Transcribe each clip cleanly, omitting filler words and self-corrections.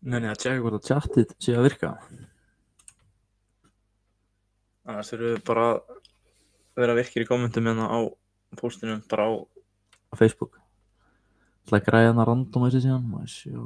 Nei, að tjekka hvort að chatið sé að virka. Annars þurfum við bara að vera virkir í kommentum hérna á póstinum, bara á Facebook. Það er græða hana random þessi síðan. Maður sjá.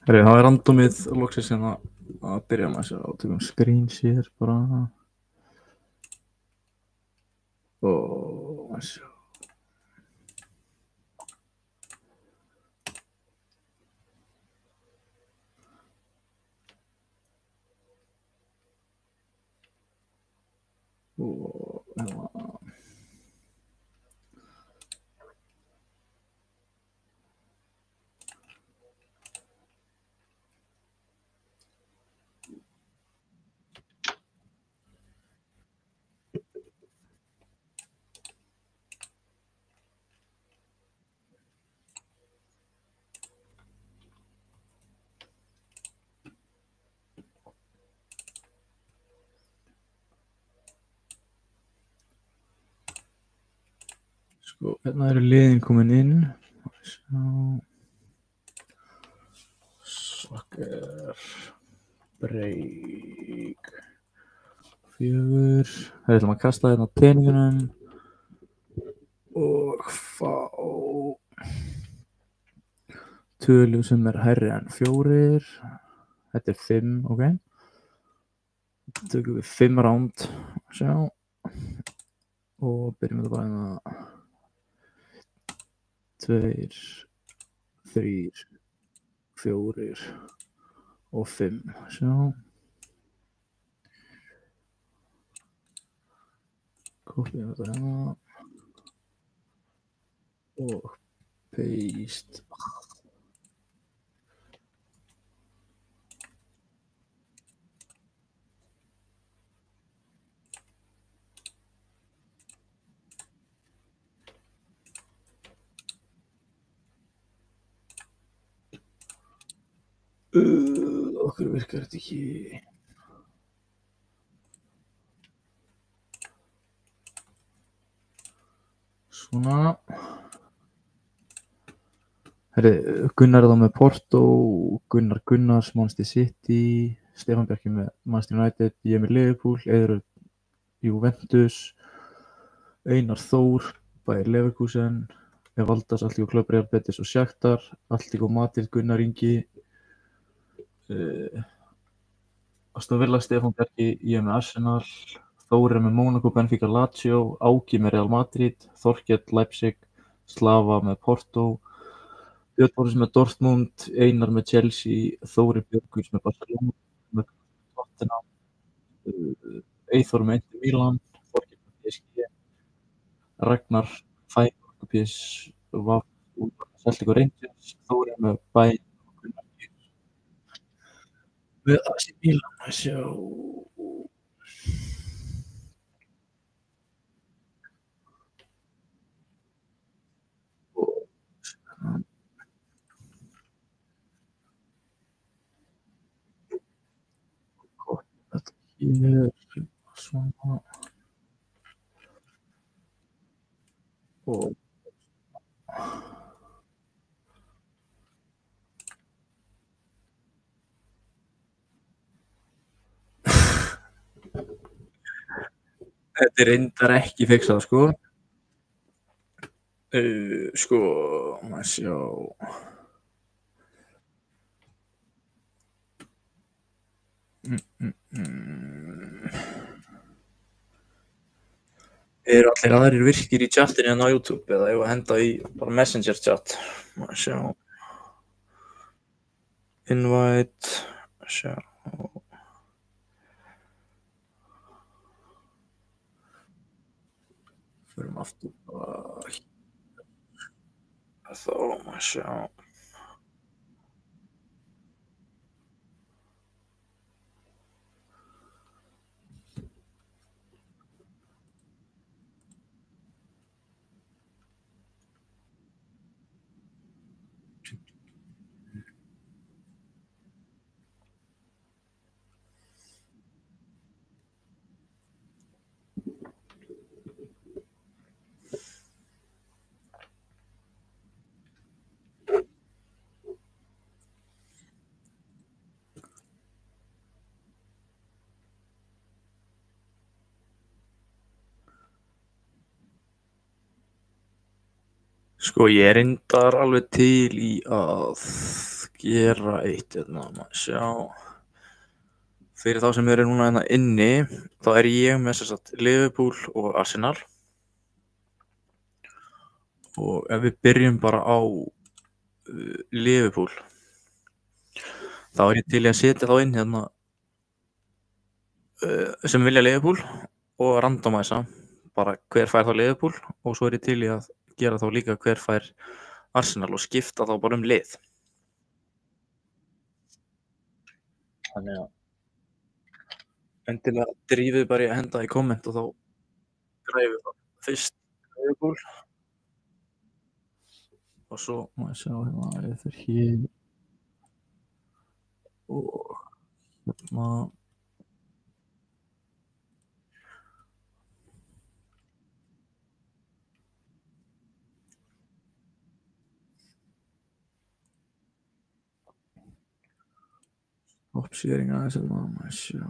Herri, það er randomið loksins hérna að byrja með þessu og tökum screen share bara. Og að sjá. Og hérna. Sko, hérna eru liðin komin inn. Soccer break 4. Það ætlum að kasta hérna teningunum og fá tölu sem er hærri en 4. Þetta 5, ok. Tökum við 5 ránd, sjá. Og byrjum við bara hérna 2, 3, 4 og 5, sjá. Kopíum þetta hérna og paste. Okkur virkar þetta ekki. Svona. Herri, Gunnar er þá með Porto, Gunnar Gunnars, Manchester City, Stefán Bjarki með Manchester United, ég með Liverpool, Eiður Juventus, Einar Þór, Bayer Leverkusen, Valdas, Atletico Club, Real Betis og Shakhtar, Atletico Madrid, Gunnar Ingi, Aston Villa, Stefán Bjarki, ég með Arsenal, Þór er með Monaco, Benfica, Lazio, Áki með Real Madrid, Þorkell, Leipzig, Slava með Porto, Björn Boris með Dortmund, Einar með Chelsea, Þóri Björguns með Barcelona, með Tottenham, Eyþór með Inter Milan, Þorkell með PSG, Ragnar Feyenoord með PSV, Celtic og Rangers, Þóri með Bayern og Gunnar með AC Milan, að sjá. Þetta hér, svona. Og þetta er reyndar ekki fixað, sko. Sko, maður sjá. Eru allir aðrir virkir í chatinu en á YouTube eða ég var að henda í bara Messenger chat? Maður sjá. Invite, sjá. Förum aftur bara þá, maður sjá. Sko, ég er reyndar alveg til í að gera eitt hérna, maður sjá. Fyrir þá sem eru núna hérna inni, þá er ég með sem sagt Liverpool og Arsenal. Og ef við byrjum bara á Liverpool, þá er ég til í að setja þá inn hérna sem vilja Liverpool og randomæsa bara hver fær þá Liverpool og svo er ég til í að gera þá líka hver fær Arsenal og skipta þá bara lið. Þannig að endilega drífið bara í að henda í komment og þá græfum við það fyrst Liverpool og svo má ég sjá hérna ég fer hér og hérna opsering aðeins hérna má ég sjá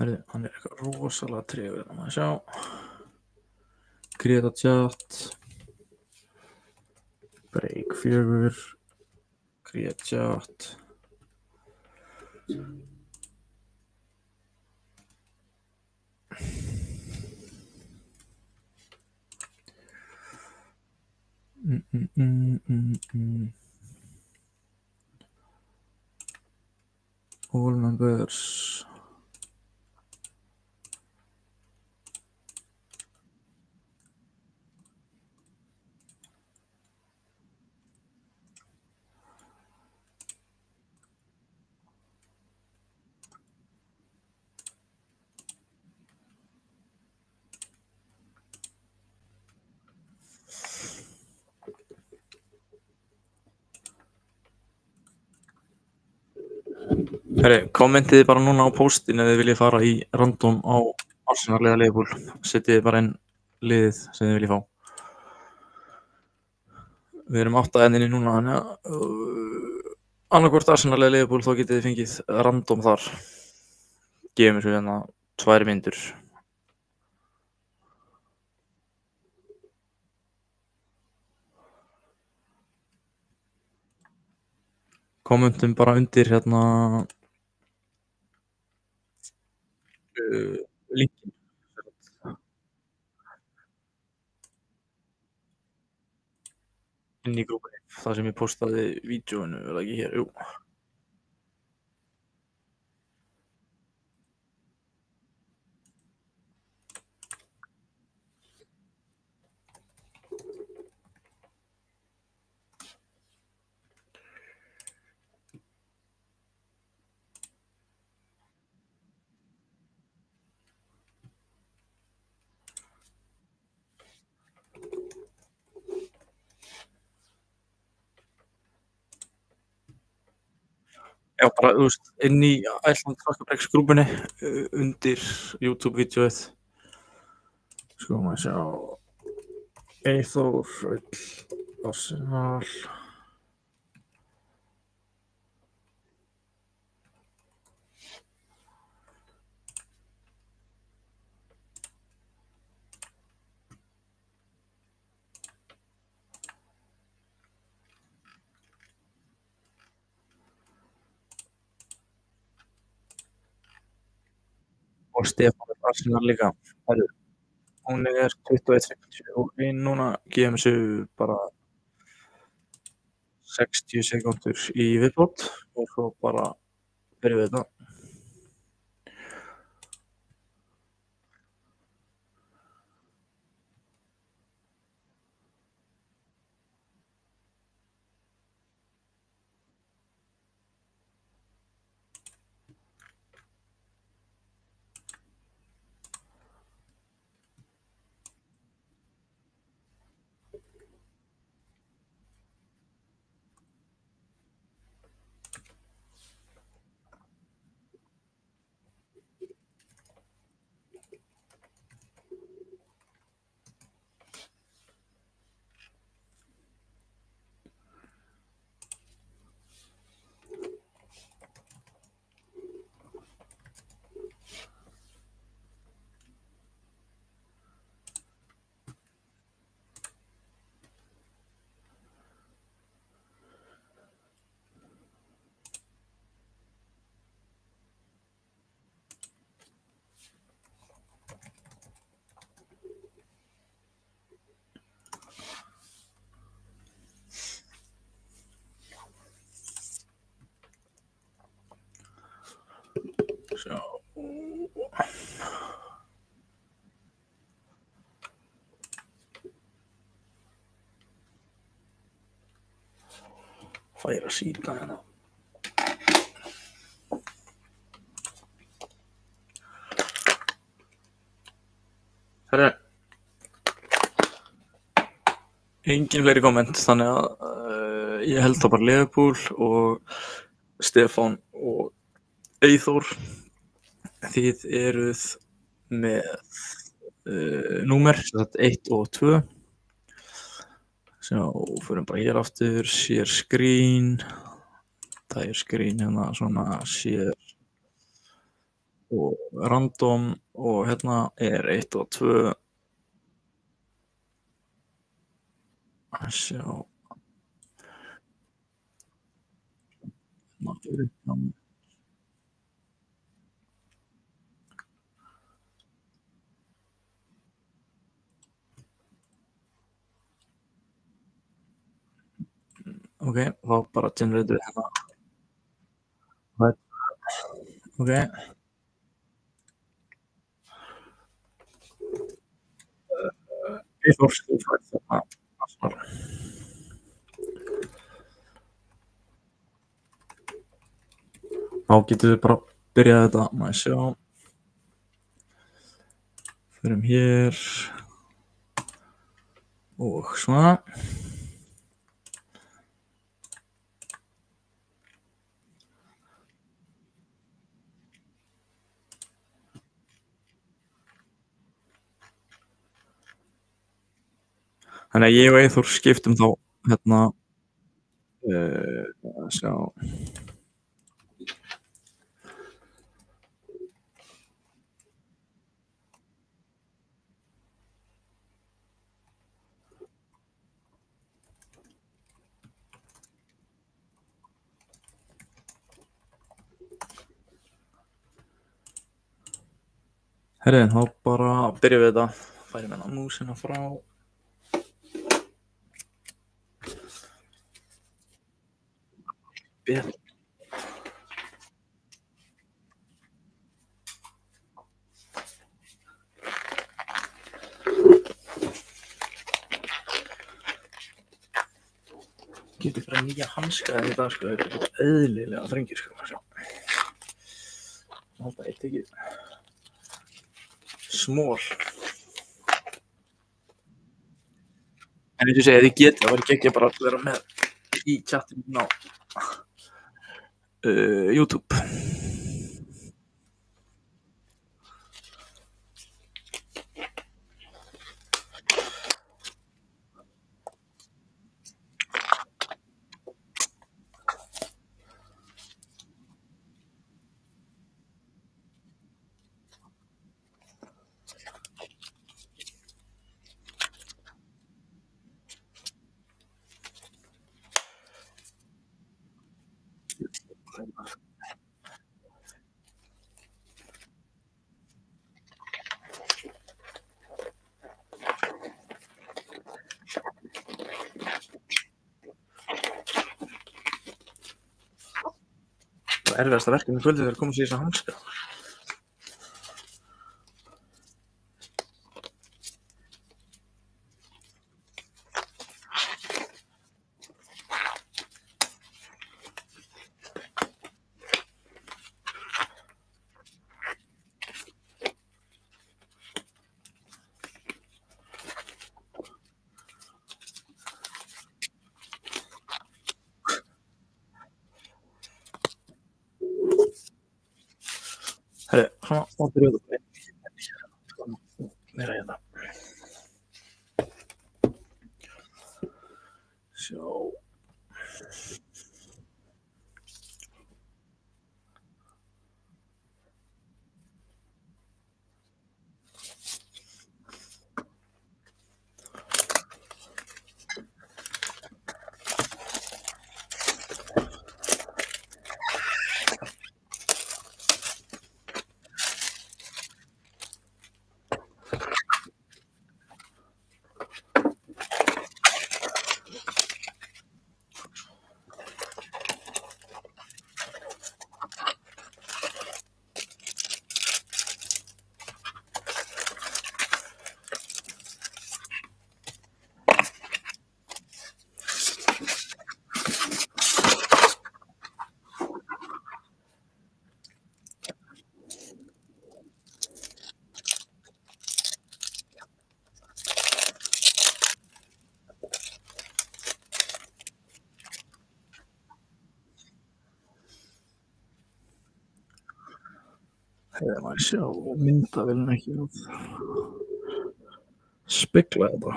Herðu, hann eitthvað rosalega tregur hérna, maður sjá. Create a chat. Break 4. Create chat. All members. Herri, kommentiði bara núna á postin ef þið viljið fara í random á Arsenal eða Liverpool. Setjiði bara inn liðið sem þið viljið fá. Við erum 8 enninni núna, þannig að annarkvort Arsenal eða Liverpool, þá getið þið fengið random þar. Gefum þessu hérna 2 mínútur. Kommentum bara undir hérna linkin. Inn í grúpunni, þar sem ég postaði vídeóinu, eða ekki hér, jú. Já, bara, þú veist, inn í Iceland Tracker Breaks grúpunni, undir YouTube-vídeóið. Sko, maður sjá. Eyþór, Arsenal. Og Stefán Arsenal líka. Herru, hún 21:50 og við núna gefum þessu bara 60 sekúndur í viðbót og svo bara byrjum við þetta. Sjá. Færa síðan hérna. Herri, engin fleiri komment, þannig að ég held það bara Liverpool og Stefán og Eyþór. Þið eruð með númer 1 og 2. Sjá, förum bara hér aftur, share screen. Það screen hérna svona share. og random og hérna er 1 og 2 að sjá ok, þá bara generate við hérna ok Eyþór fær þarna þá getum við bara byrjað þetta maður sjá förum hér og svona þannig að ég og Eyþór skiptum þá hérna sjá herri, þá bara byrjum við þetta færum hérna músina frá byrjum getur bara nýja hanska í dag sko, þetta er eitthvað eðlilega þrengir sko, sjá alltaf eitt ekki small en eins og segja, þið getið, það var ekki bara að vera með í chatinu á YouTube það erfiðasta verkefni kvöldið er að koma sér í þessa hanska herri, svona, þá byrjum við meira hérna sjá hefði maður sjá myndavélina ekki að spegla þetta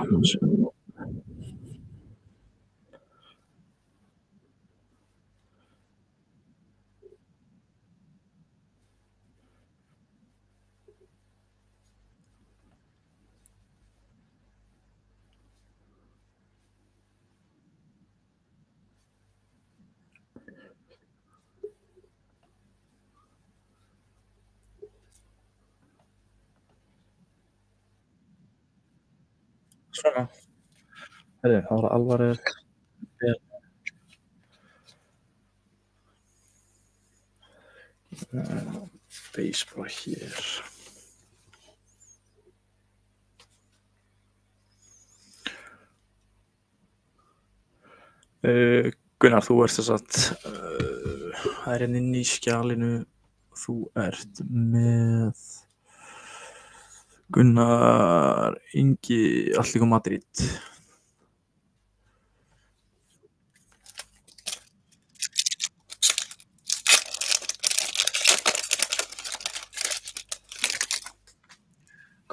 Svona. Heyrðu, þá var Alvarez baseball hér. Gunnar, þú ert þess að það er inn í skjalinu, þú ert með Gunnar Ingi Atlético Madrid.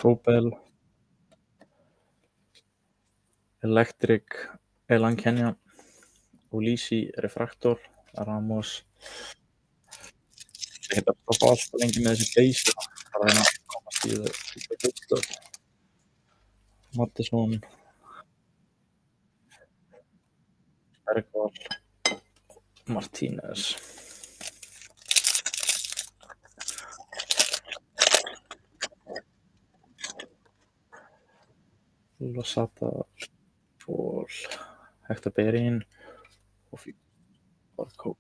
Kobel, Electric, Elan Kenya, Olisi, Refraktor, Ramos. Ég geta að stoppa alltaf lengi með þessi base, bara að komast í það. Mattisson, Bergvall, Martínez. Losata, Paul, Hector Bellerin og Barco.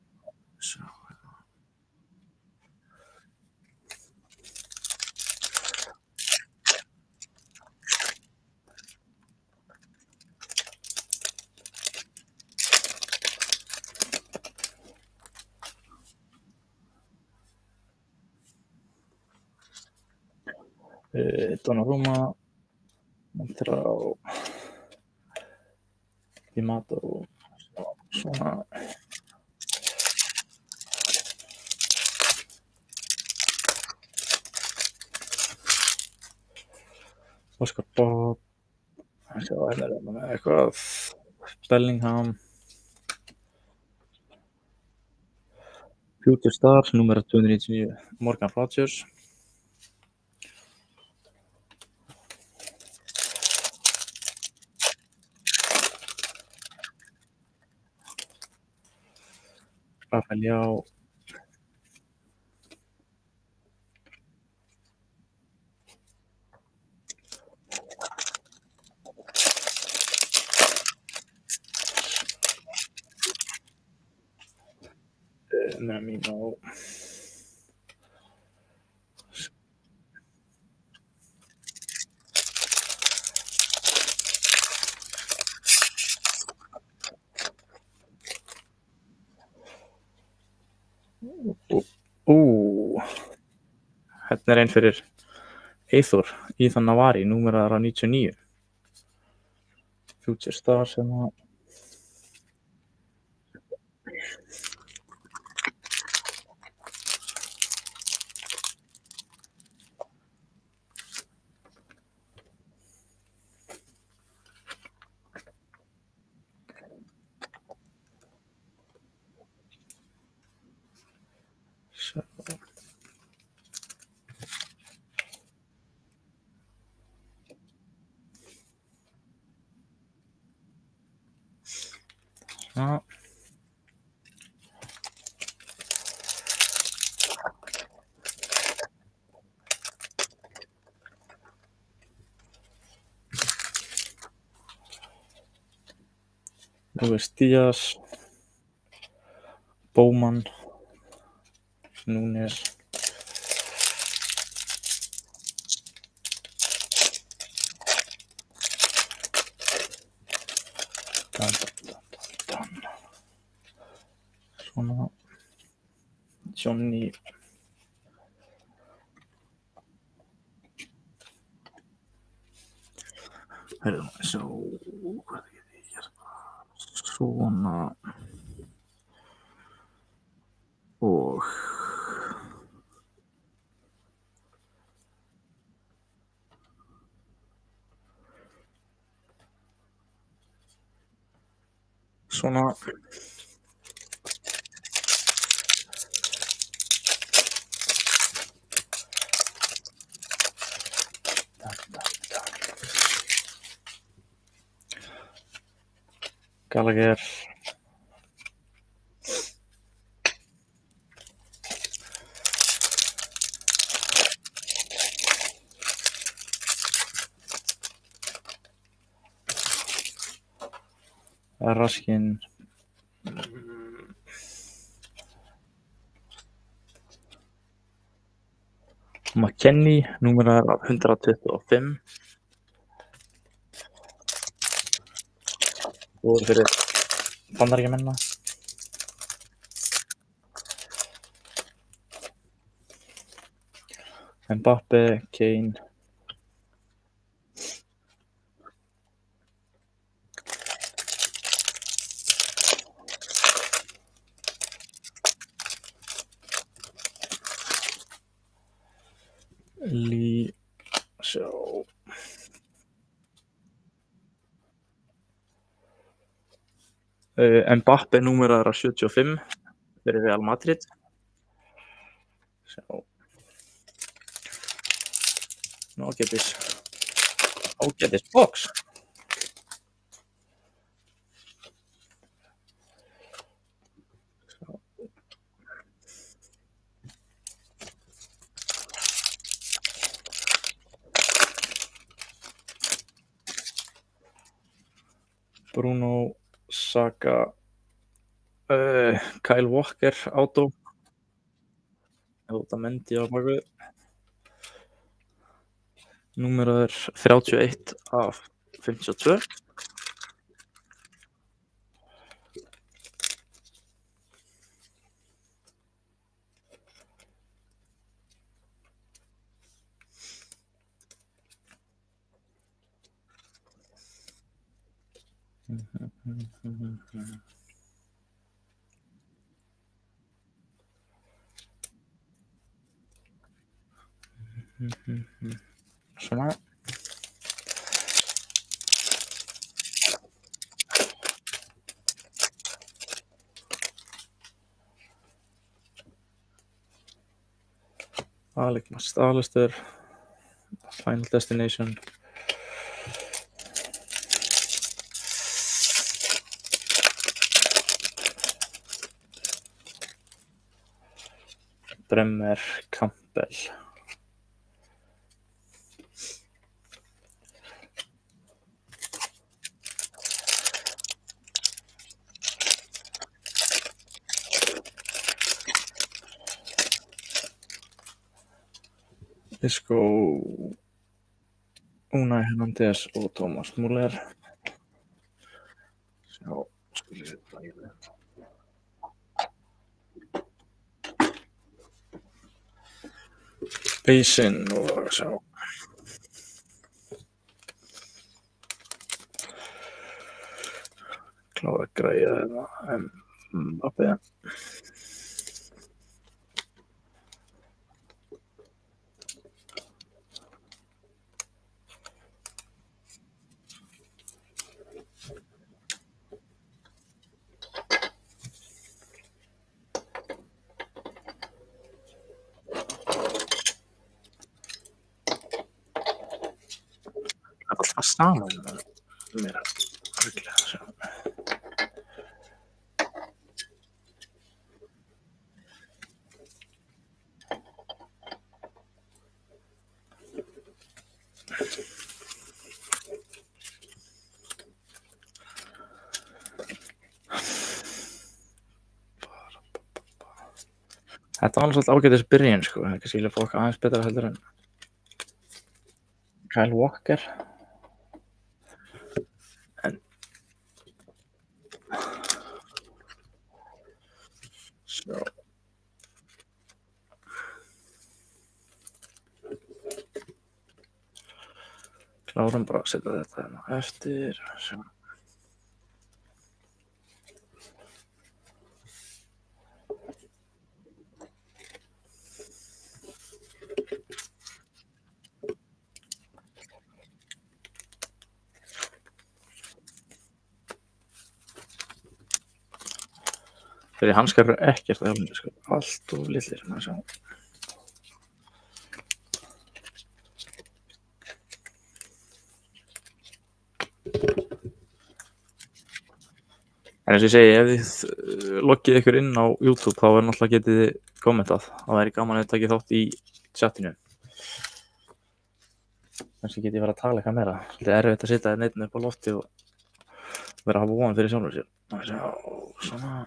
Donnarumma, Monterrao, Dimato, svona. Oscar Bob, eitthvað, Bellingham, Future Stars, númer 299, Morgan Rogers. Rafael Leao, Minamino, hérna er einn fyrir Eithor, Ethan Navari, númeraðar 99. Future Stars hérna. Ja. Luis Díaz, Bowman, Núñez, svona, Johnny, svo, hvað get ég gert? Svona og svona. Gallagher, Raskin McKennie, númerar 125. Og fyrir Bandaríkjamennina. Mbappe, Kane. Lee, sjá. Mbappe númeraður 75 fyrir Real Madrid. Sjá. Ágætis box. Bruno, Saka, Kyle Walker, Auto. Otamendi á bakvið. Númeraður 31 af 52. Svona. Alec McAllister, Final Destination. Bremer, Campbell. Isco, Unai Hernandez og Thomas Muller. Sjá, skulum við bæði. Basin og sjá. Klára að græja þetta Mbappe. Það er alltaf saman mér að rugla að sjá. Þetta var alveg svolítið ágætis byrjun, sko. Það er kannski vilja fólk aðeins betra heldur en Kyle Walker. En svo klárum bara að setja þetta hérna eftir. Svo. Þeir hanskar eru ekkert að hjálpa, sko. Allt of litlir, maður sjá. En eins og ég segi, ef þið loggið ykkur inn á YouTube, þá er náttúrulega getið þið kommentað. Það væri gaman að þið takið þátt í chatinu. Kannski getið ég fara að tala eitthvað meira. Þetta er erfitt að sitja neitt upp á lofti og vera að hafa von fyrir sjálfur sér. Já, svona.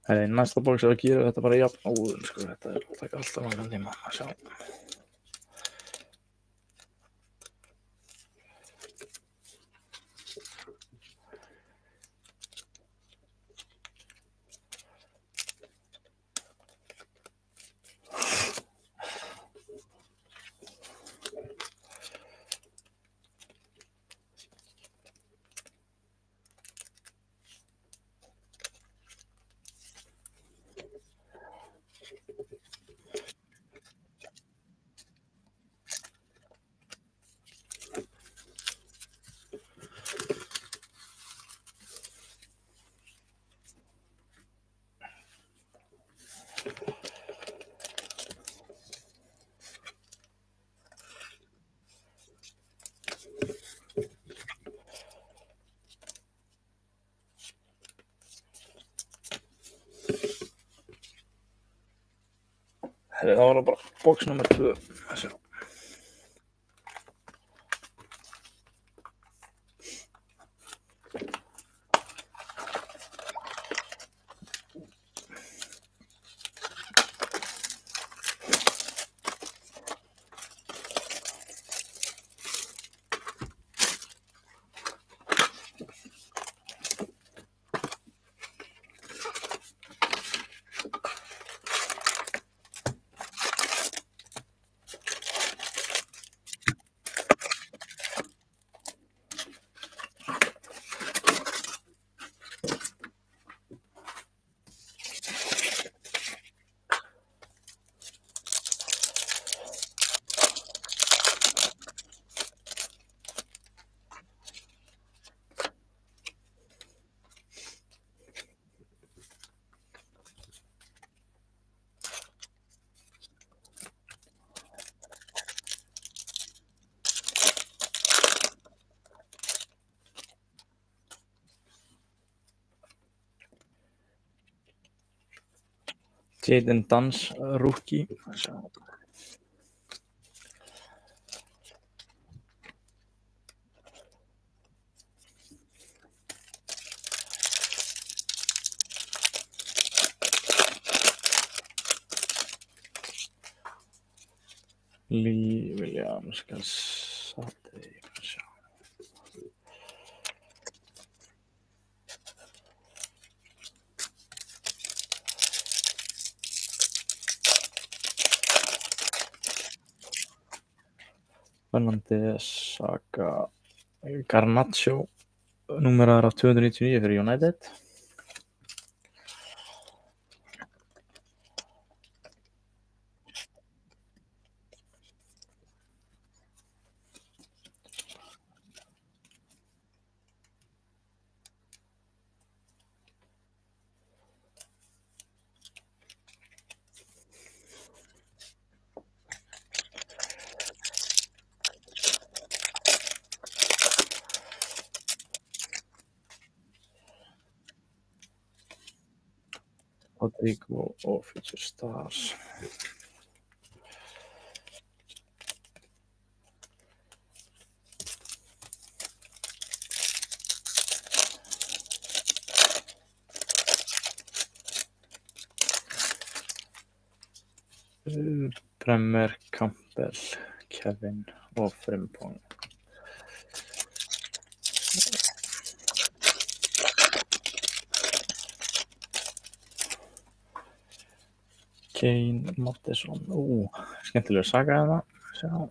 Herri, næsta box að gera þetta bara jafn áður, sko, þetta að taka alltaf langan tíma að sjá. Herri, það var bara box nummer 2 að sjá. Jaden Dance rookie að sjá. Lee Williams Calzade að sjá. Fernandes Saga Garnacho númeraður af 299 fyrir United. Rodrigo og Future Stars. Bremer, Campbell, Kevin og Frimpong. Kane Mattisson, skemmtilegur saga hérna. Sjá.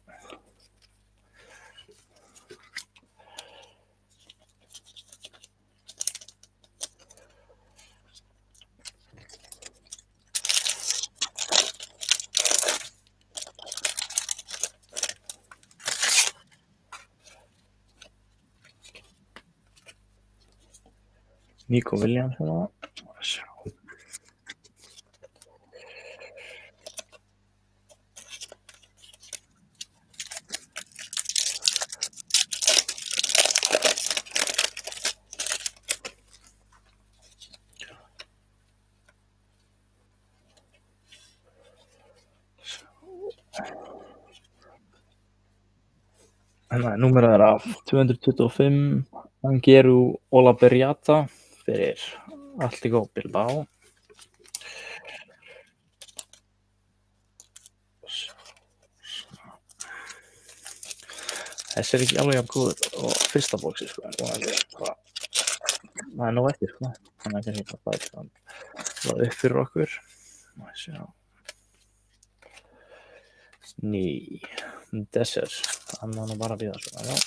Nico Williams hérna. Sjá. Númerið er af 225, Angeru Olaberriata fyrir Atletico Bilbao. Þessi er ekki alveg jafn góður og fyrsta bóksi, sko, en það er nóg eftir, sko. Þannig að kannski það upp fyrir okkur. Sjá. Ný, Desert, það má nú bara bíða, sko, já.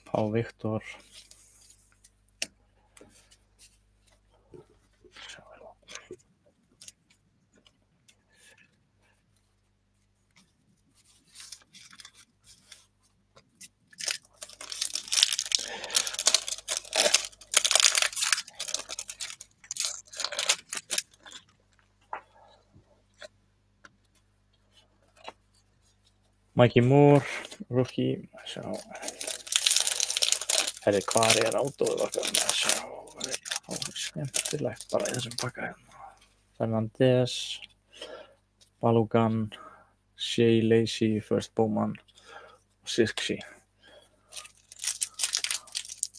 Pá Viktor. Mikey Moore, rookie, sjá. Herri, hvar er átóið okkar? Sjá, skemmtilegt bara í þessum pakka hérna. Fernandes, Balogun, Shea Lacey, First Bowman og Sirksi.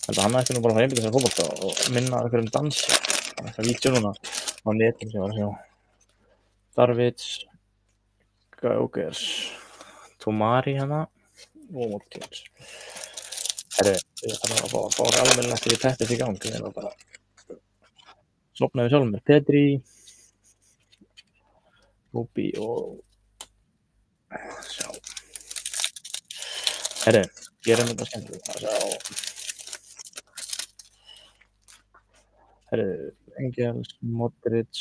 Þetta hann ætti nú bara að fara einbyrða þessar fótbolta og minna einhverjum dansi. Það er eitthvað vídeo núna á netinu sem ég var að sjá. Darvids, Gaugers, Tomari hérna og Watkins. Herri, ég þarf að fá almennilegt til teppið í gang. Ég er bara sopnaði sjálf með Pedri, Rubi og sjá. Herri, gerum þetta skemmtilegt. Sjá. Herri, Engels, Modric,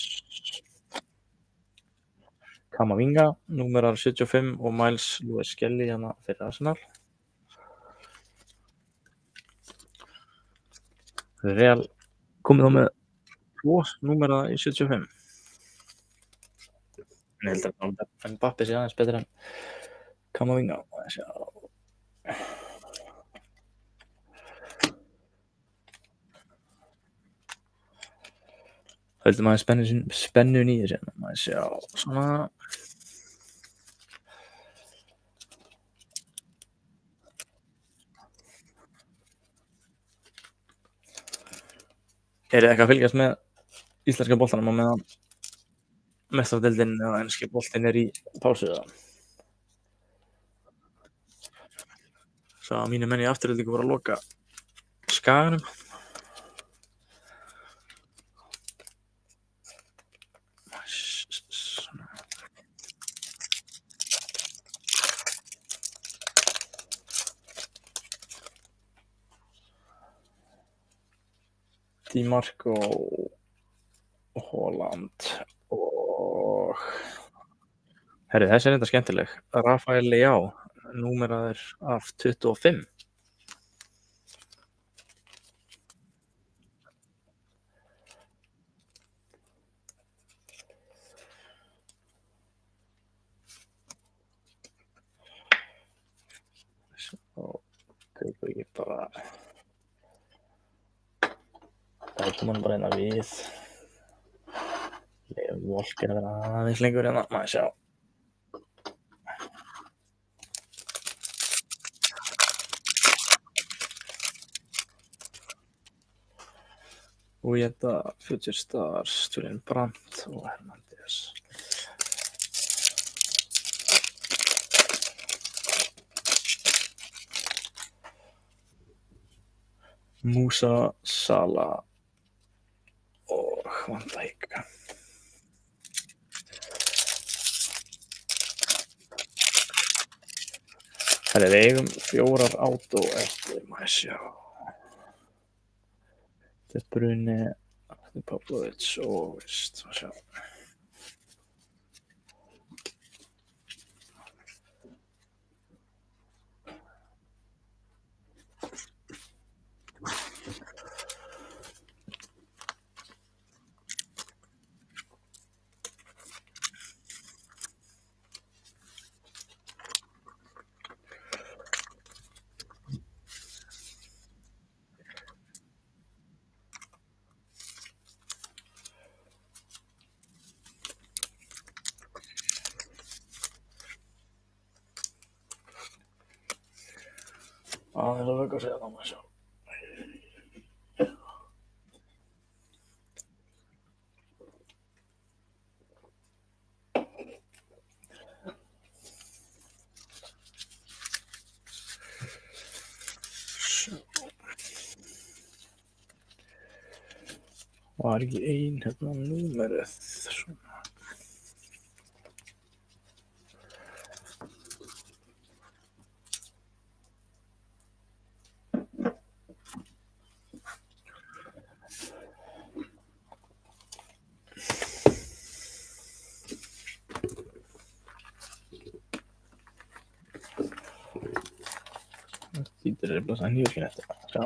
Kamavinga, númerar 75 og Miles Lewis Skelly hérna fyrir Arsenal. Real komið þá með 2 númera í 75. En ég held að Mbappé sé aðeins betur en Kamavinga. Höldum aðeins spennun í þessu. Maður sjá svona. Er þið eitthvað að fylgjast með íslenska boltanum á meðan meistaradeildin eða enski boltinn er í pásu eða? Svo að mínir menn í Aftureldingu voru að loka Skaganum. Di Marco, Holland og herri, þessi er þetta skemmtileg. Rafael Leao, númeraður af 25. Svo tekur ég bara bætum hann bara hérna við. Leif Walker er aðeins lengur hérna, maður sjá. Og þetta Future Stars, Julian Brandt og Hernandez. Musa, Salah og Van Dijk. Við eigum 4 átó eftir, maður sjá. De Bruyne, Pavlovic og veist, maður sjá. Það er ekki að segja það, maður sjá. Var ekki ein hérna númerið svona. Þýttir er blessa nýjurkinn eftir það, sjá.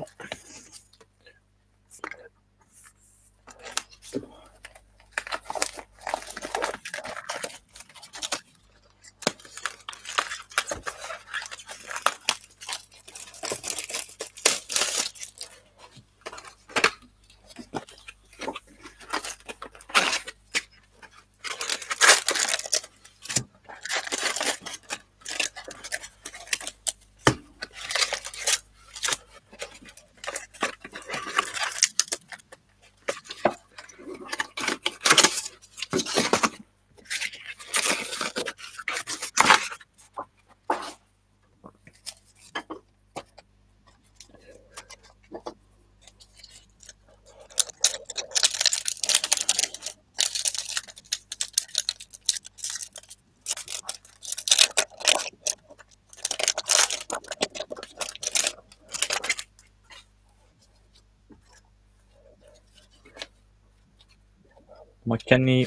McKennie.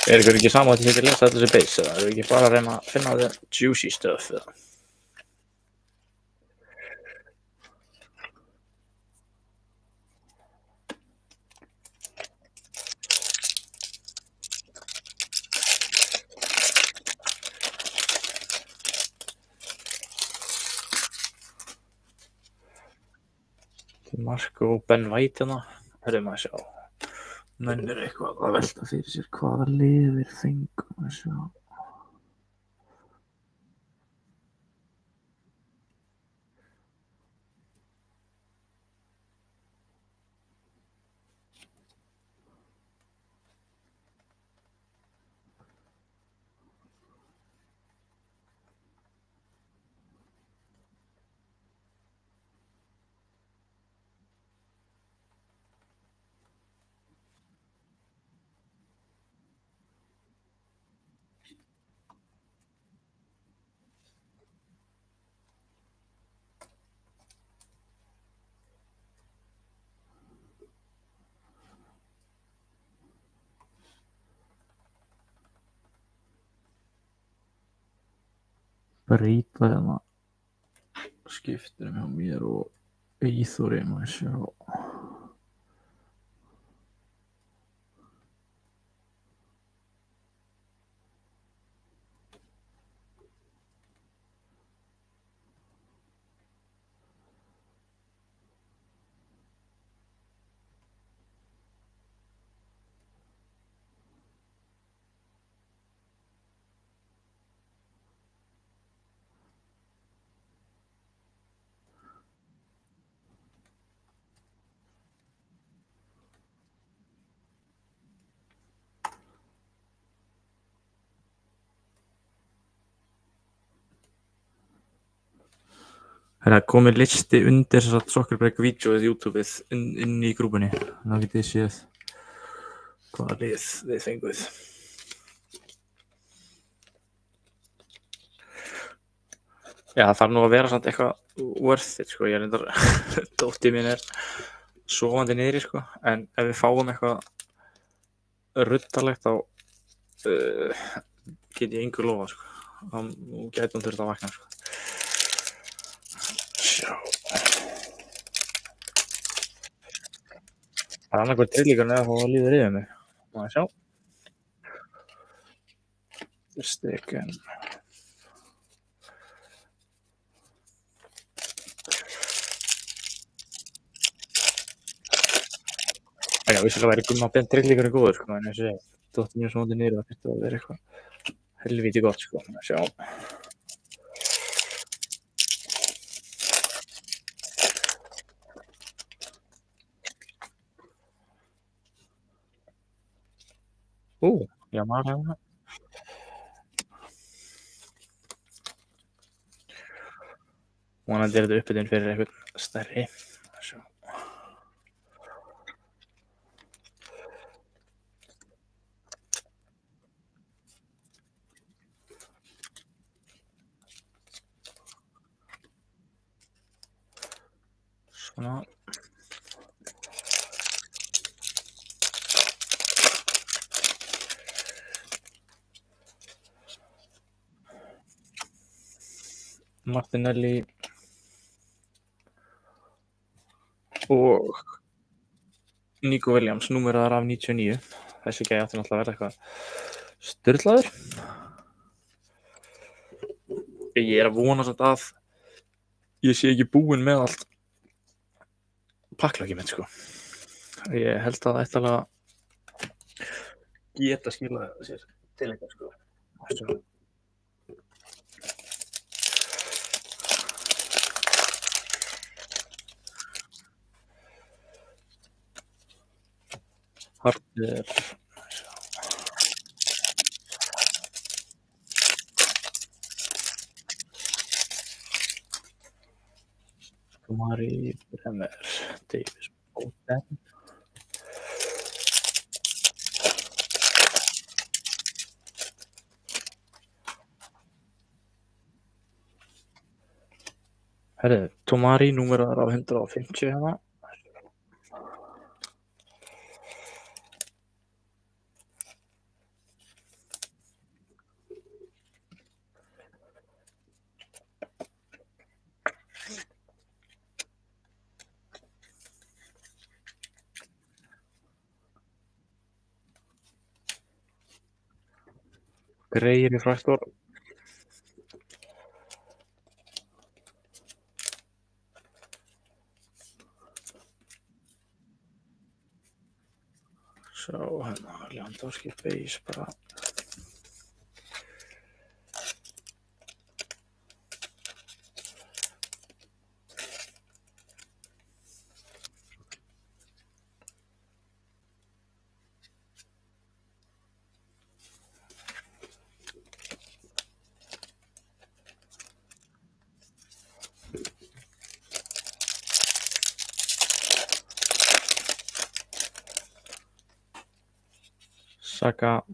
Er ykkur ekki sama að þið hittir lesa þessi base eða eru ekki bara að reyna að finna the juicy stuff eða? Marko og Ben White hérna, höfum að sjá. Menn er eitthvað að velta fyrir sér hvaða liðir fengum að sjá. Breyta hérna skipturum hjá mér og Eyþóri maður sjá. Það er komið listi undir þess að Zuckerberg-vídeóið YouTube-ið inn í grúpunni. Þá getið þið séð hvaða lið þið fenguð. Já, það þarf nú að vera samt eitthvað worth it, sko. Ég er reyndar, dóttir mín er sofandi niðri, sko. En ef við fáum eitthvað ruddarlegt þá get ég engu lofað, sko. Þá gæti hún þurft að vakna, sko. Sjá. Það er annarkvæmt trillíkur eða þá líður yfir mig. Má ég sjá. Stikun. Já, vissulega væri Gumma Ben trillíkurinn góður, sko. En þessi dóttir mín sofandi niðri, það þyrfti að vera eitthvað helvíti gott, sko. Má ég sjá. Já, maður hefði það. Vonandi er þetta uppbytun fyrir eitthvað stærri. Sjá. Svona. Martinelli og Nico Williams, númeraðar af 99. Þessi gæði átti náttúrulega að verða eitthvað sturlaður. Ég er að vona samt að ég sé ekki búinn með allt pakklakið mitt, sko. Ég held að það ætti alveg að geta skilað sér til eitthvað, sko. Þessu. Harder. Tomari, Bremer, Davis, Boten. Herðu, Tomari, númeraðar af 150 hérna. Greyir í fræstor. Svo hérna Lewandowski base bara. Saka.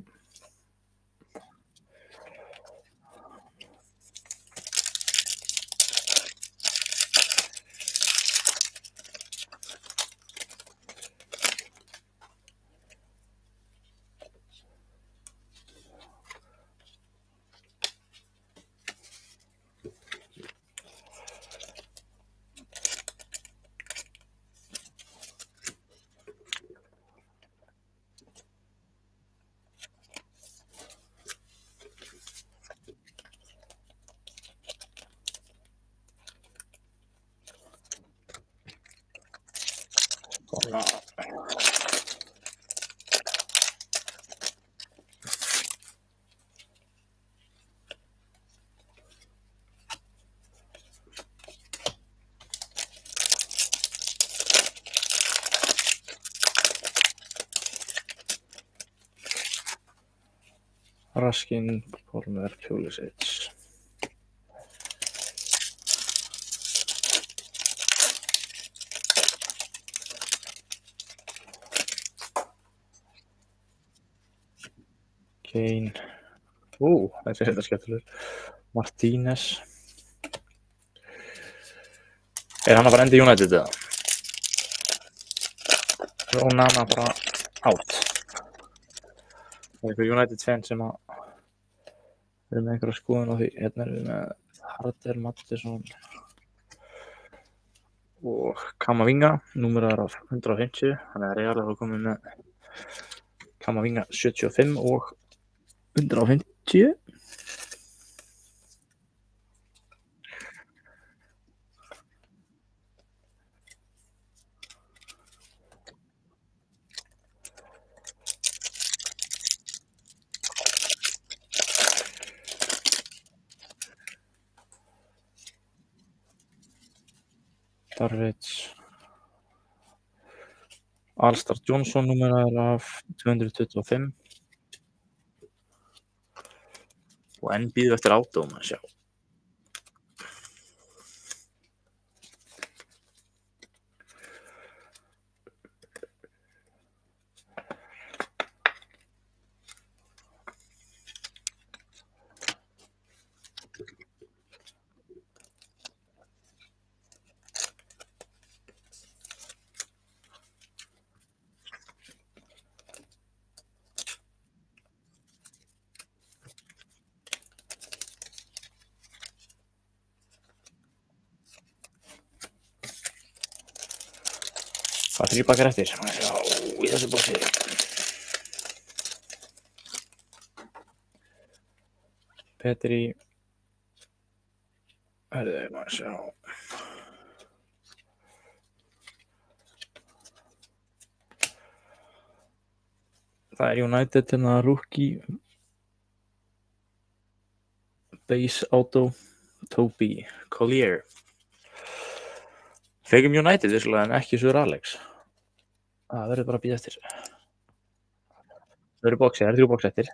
Raskin, Palmer, Pulisic. Kane. Þessi er þetta skemmtilegur. Martínez. Er hann að fara enda í United eða? Onana bara out. Það er einhver United fan sem að við með einhverja skoðun á því. Hérna erum við með Harder, Mattisson og Kamavinga. Númeraðar af 150. Þannig að Real er komið með Kamavinga 75 og 150. Darvids. Alstar Johnson númeraðar af 225. Og enn býður eftir átóm að sjá. Það er 3 bakkar eftir. Sjá í þessu boxi. Petri. Maður sjá. Það er United hérna rookie. Base Auto. Toby Collier. Fegum United vissulega en ekki Sir Alex. Það verður bara að bíða eftir. Það eru boxi, það eru 3 box eftir.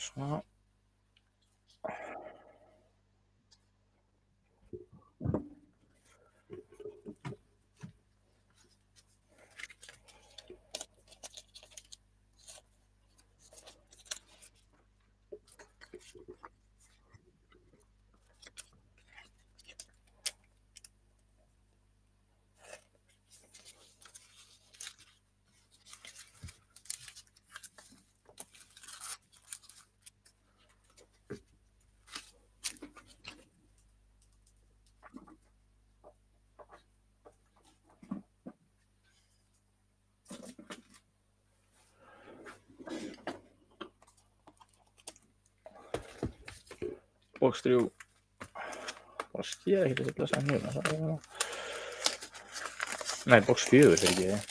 Svo. Box 3. Bara skýða ekki þessi blessaði mjög. Nei, box 4 fyrir ekki.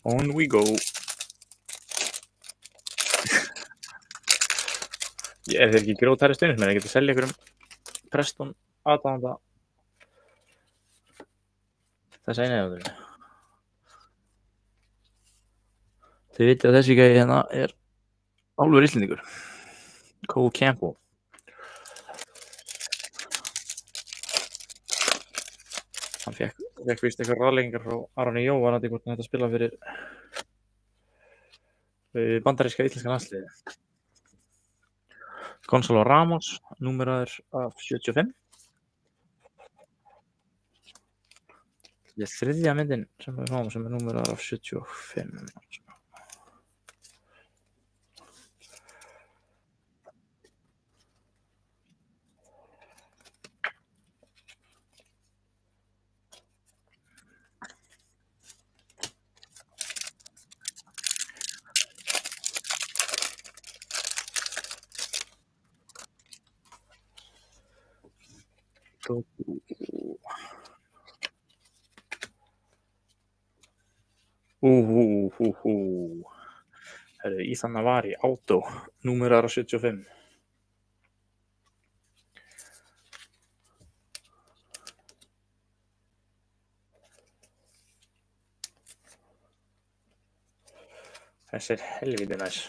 On we go. Er þeir ekki grótæri stuðningsmenn? Ég geti að selja ykkur Preston aðdáanda þess einu eða. Þið vitið að þessi gæi hérna er álfur Íslendingur. Cole Campbell. Hann fékk vist eitthvað ráðleggingar frá Aroni Jó varðandi hvort hann ætti að spila fyrir bandaríska íslenska landsliðið. Gonzalo Ramos, númeraður af 75. Þetta er þriðja myndin sem við fáum sem er númeraður af 75. Herðu, Ethan Navarri, Auto, númeraður af 75. Þessi er helviti næs.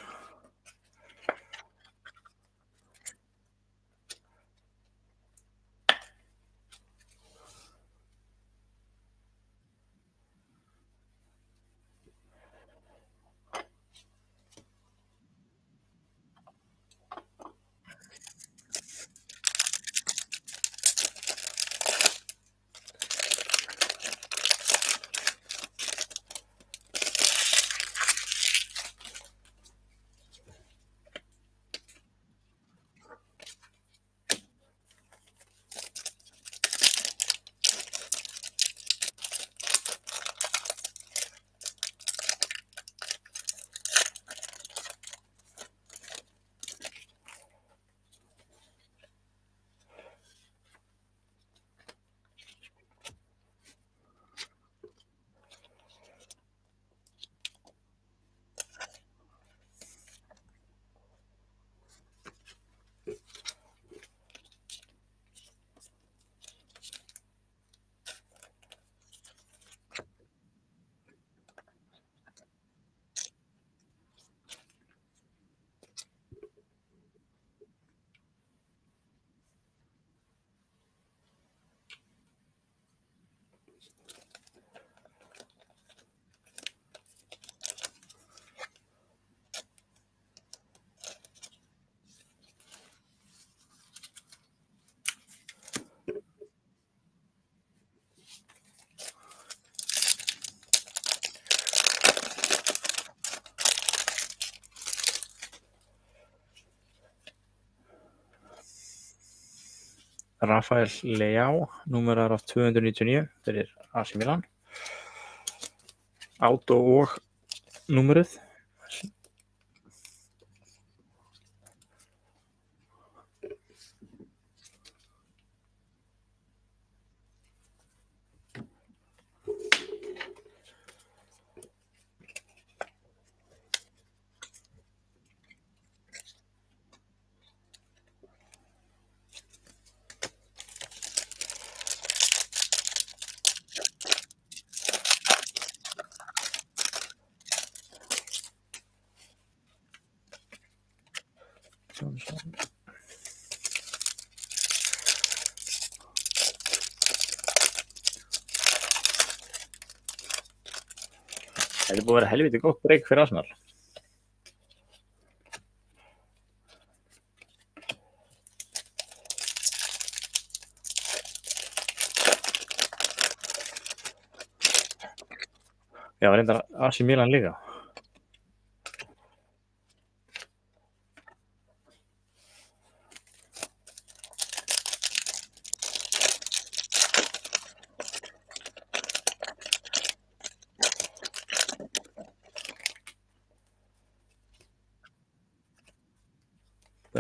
Rafael Leao, númeraður af 299 fyrir AC Milan. Auto og númerið. Þetta er búið að vera helviti gott break fyrir Arsenal. Já, reyndar AC Milan líka.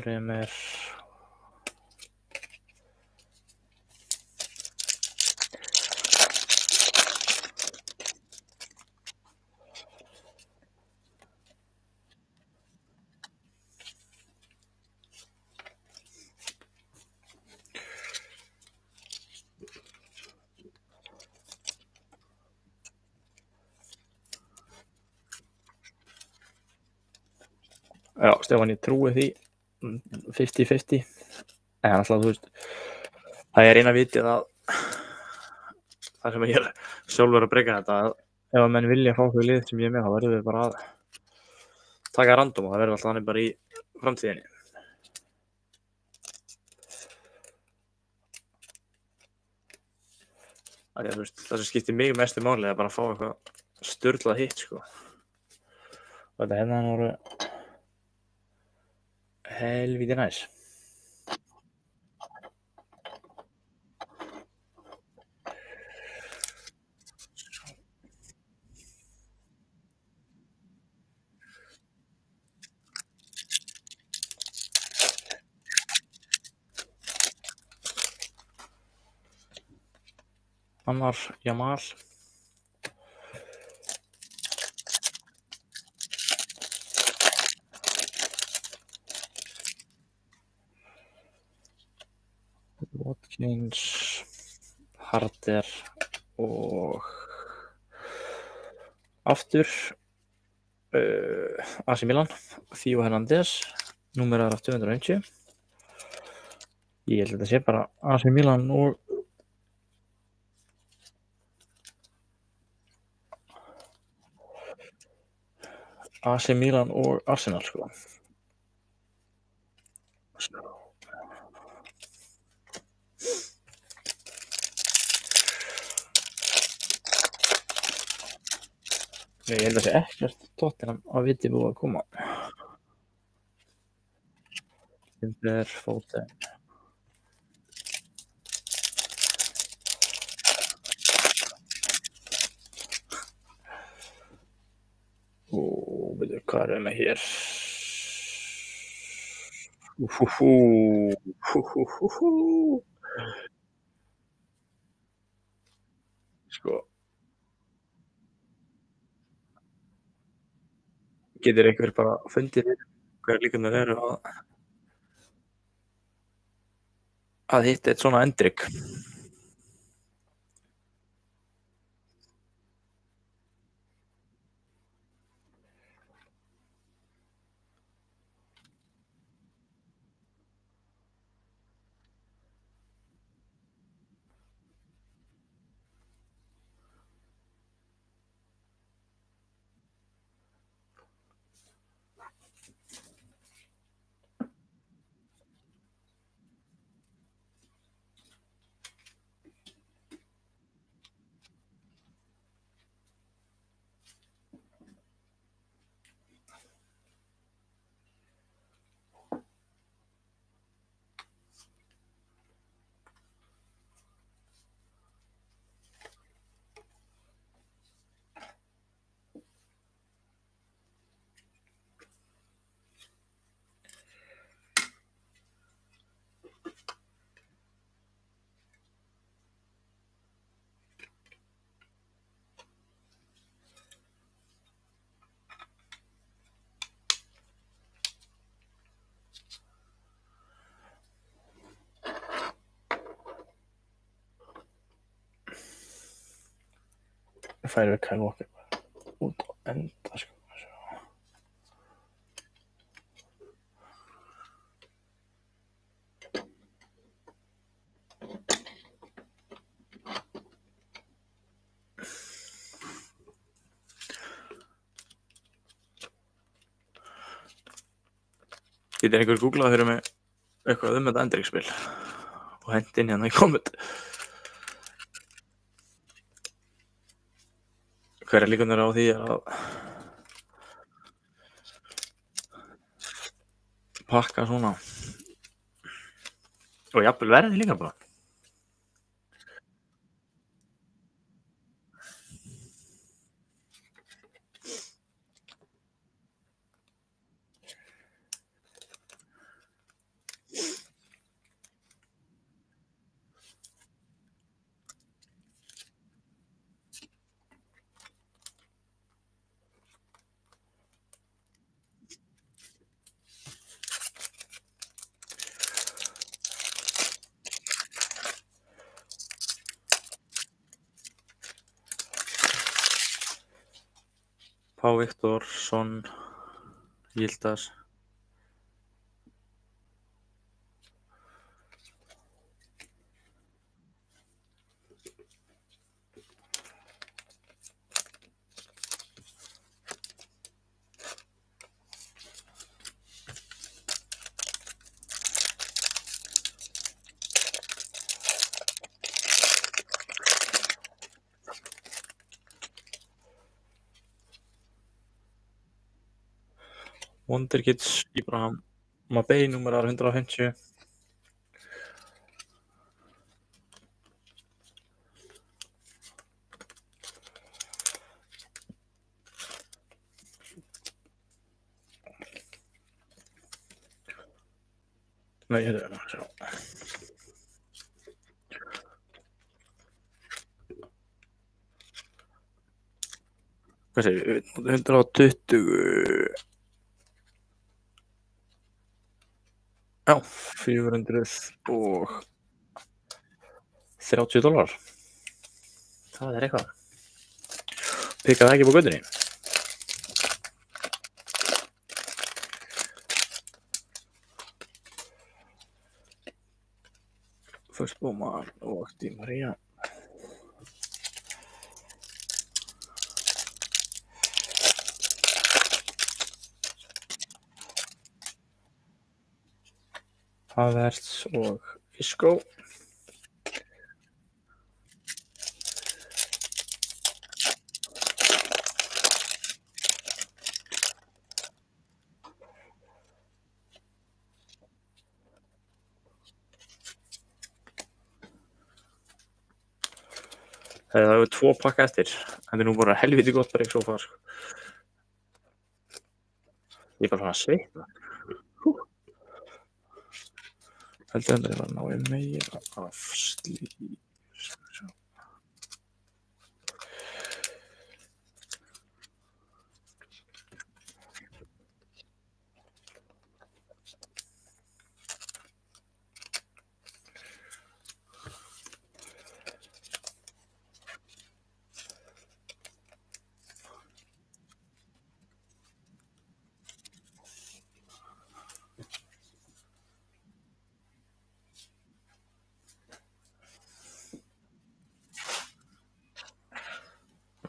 Bremer. Já, Stefán, ég trúi því 50-50. En alltaf, þú veist, það er eina vitið að það sem ég er sjálfur að breyka þetta, að ef að menn vilja fá þau lið sem ég er með, þá verður við bara að taka random og það verður alltaf þannig bara í framtíðinni. Það sem skiptir mig mestu máli er bara að fá eitthvað sturlað hitt, sko. Og þetta hérna voru helvíti næs. Annar Jamal. Watkins, Harder og aftur AC Milan, Theo Hernandez, númeraður af 290. Ég held að þetta sé bara AC Milan og Arsenal, sko. Ég held að það sé ekkert Tottenham að viti búið að koma. Timber, Foden. Veitu, hvað er með hér? Sko. Getur einhver bara fundið hver líkurnar eru að hitta eitt svona Endrick? Færi við Kyle Walker út á enda, sko. Getur einhver googlað fyrir mig eitthvað þetta Endrick-spil og hent inn hérna í komment? Hver er líkurnar á því að pakka svona og jafnvel verði líka bara? Pá Viktorsson, Yildiz. Wonderkids, Ibrahim, Mbappé númerar 150. Nei, sjá. Hvað segir við? 120. Já, $430. Það eitthvað. Pikka það ekki på göttunni. Först Boman och Di Maria. Havertz og Isco. Það eru 2 pakka eftir. Það nú bara helviti gott bara ekki svo far. Ég bara svona svitna. Heldur en það ná meira af slík.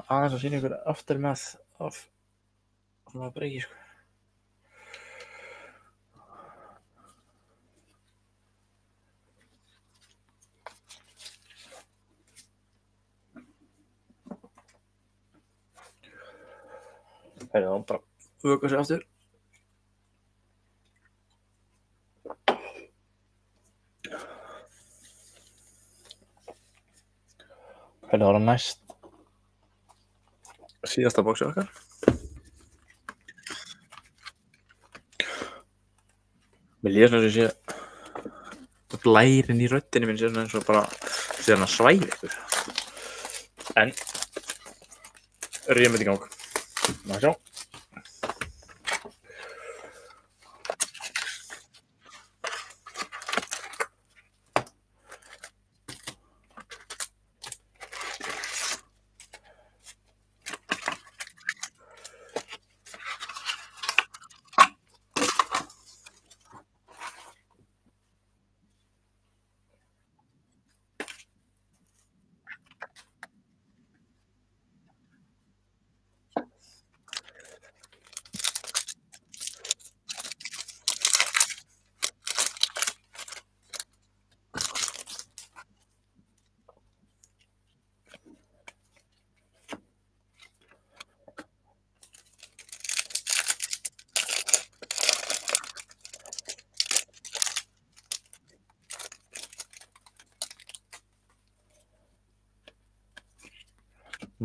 Aðeins að sýna ykkur aftermath af svona breyki, sko. Það bara vöka sig aftur. Það var næst síðasta bóksið okkar. Mér líður svona sem sé blærin í röddinni minn sé svona eins og bara sé hann að svæfa ykkur. En ríðum þetta í gang. Má sjá.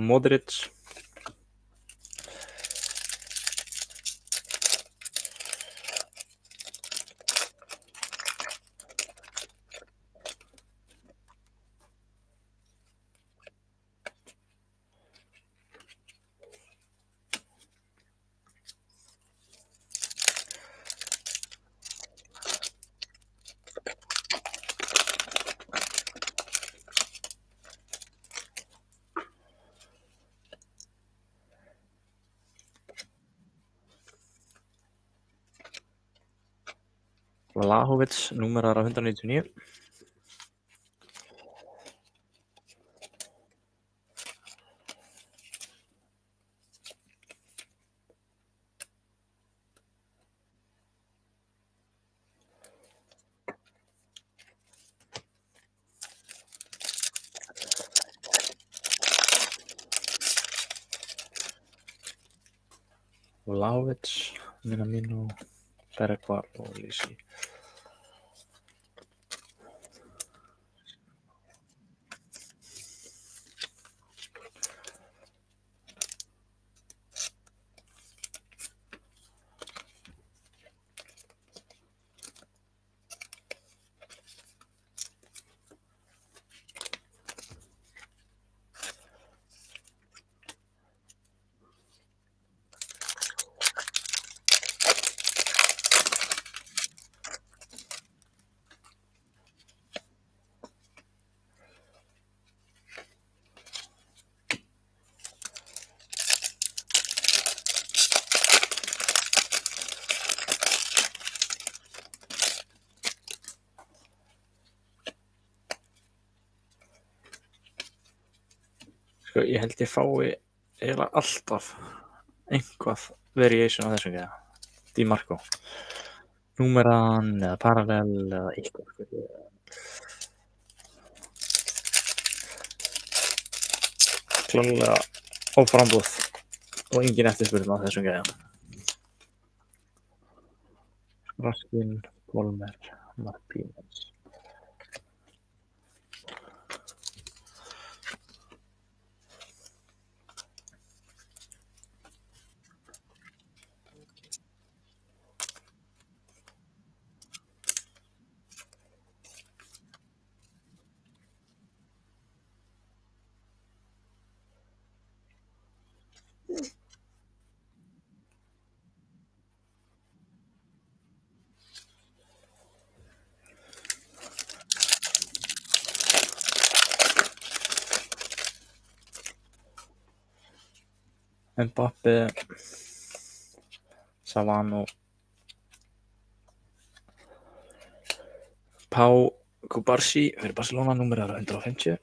Modric. Vlahovic, númerar 199. Vlahovic, Minamino, Bergvall og Lisi. Sko, ég held ég fái eiginlega alltaf einhvað variation á þessum gæja. DiMarco. Númeran eða parallel eða eitthvað. Klárlega á framboð og engin eftirspurn á þessum gæja. Raskin, Volmer, Martínez. Mbappe, Savano, Pau Cubarsí fyrir Barcelona, númer 150.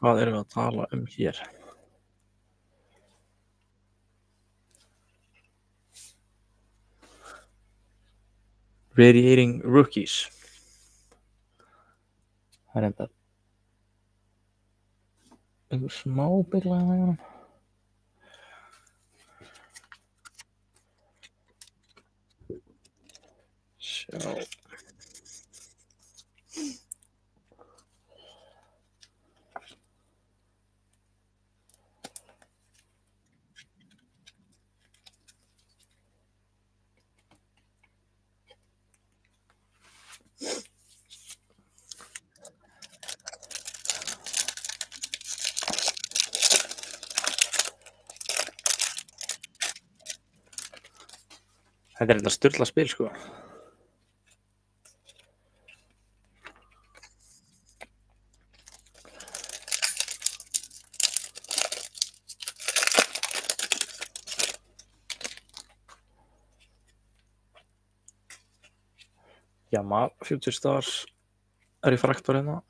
Hvað erum við að tala hér? Radiating rookies. Það enda einhver smá byrlaði með hann. Sjá. Þetta þetta sturlað spil, sko. Jamal Future Stars refraktor hérna.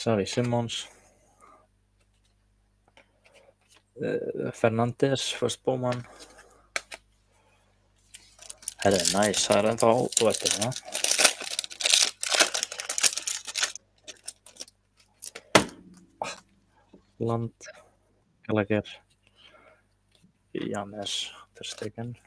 Xavi Simons, Fernandes, First Bowman. Herri, nice, það ennþá á eftir það. Land, Gallagher, James, Ter Stegen.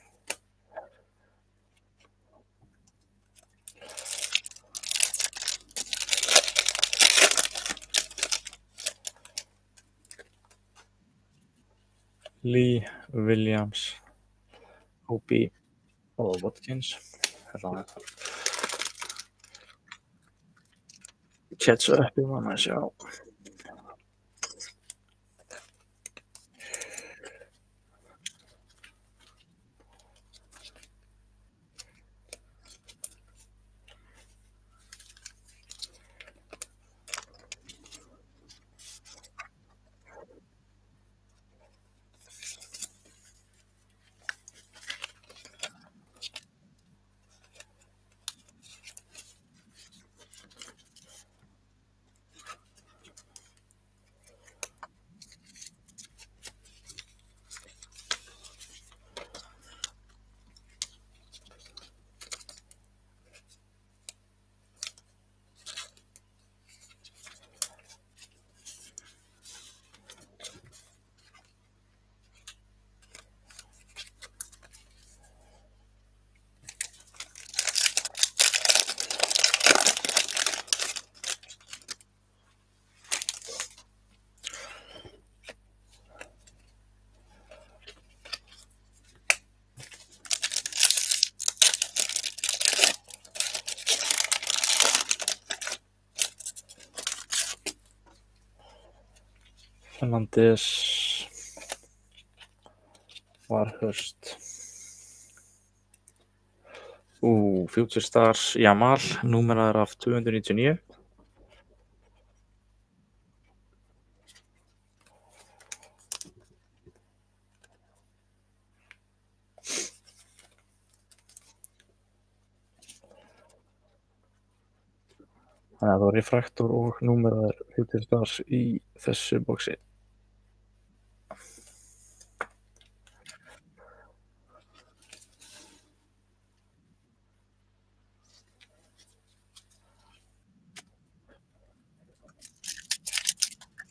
Lee, Williams, Hobie og Watkins. Ketchup má maður sjá. Fernandes var Hurst. Future Stars Jamal, númeraður af 299. Þannig að það var refraktor og númeraður Future Stars í þessu boxi.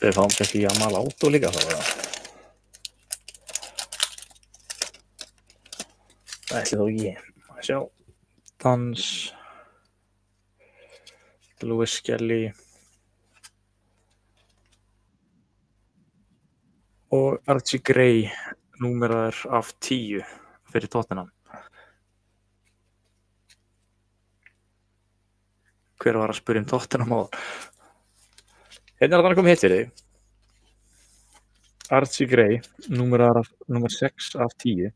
Við fáum kannski Jamal Auto líka þá eða? Það ætli þó ekki. Að sjá. Dans. Lewis Kelly. Og Archie Gray, númeraður af 10 fyrir Tottenham. Hver var að spyrja Tottenham á það? Hérna er það að koma hitt fyrir þig. Archie Gray, númer 6 af 10.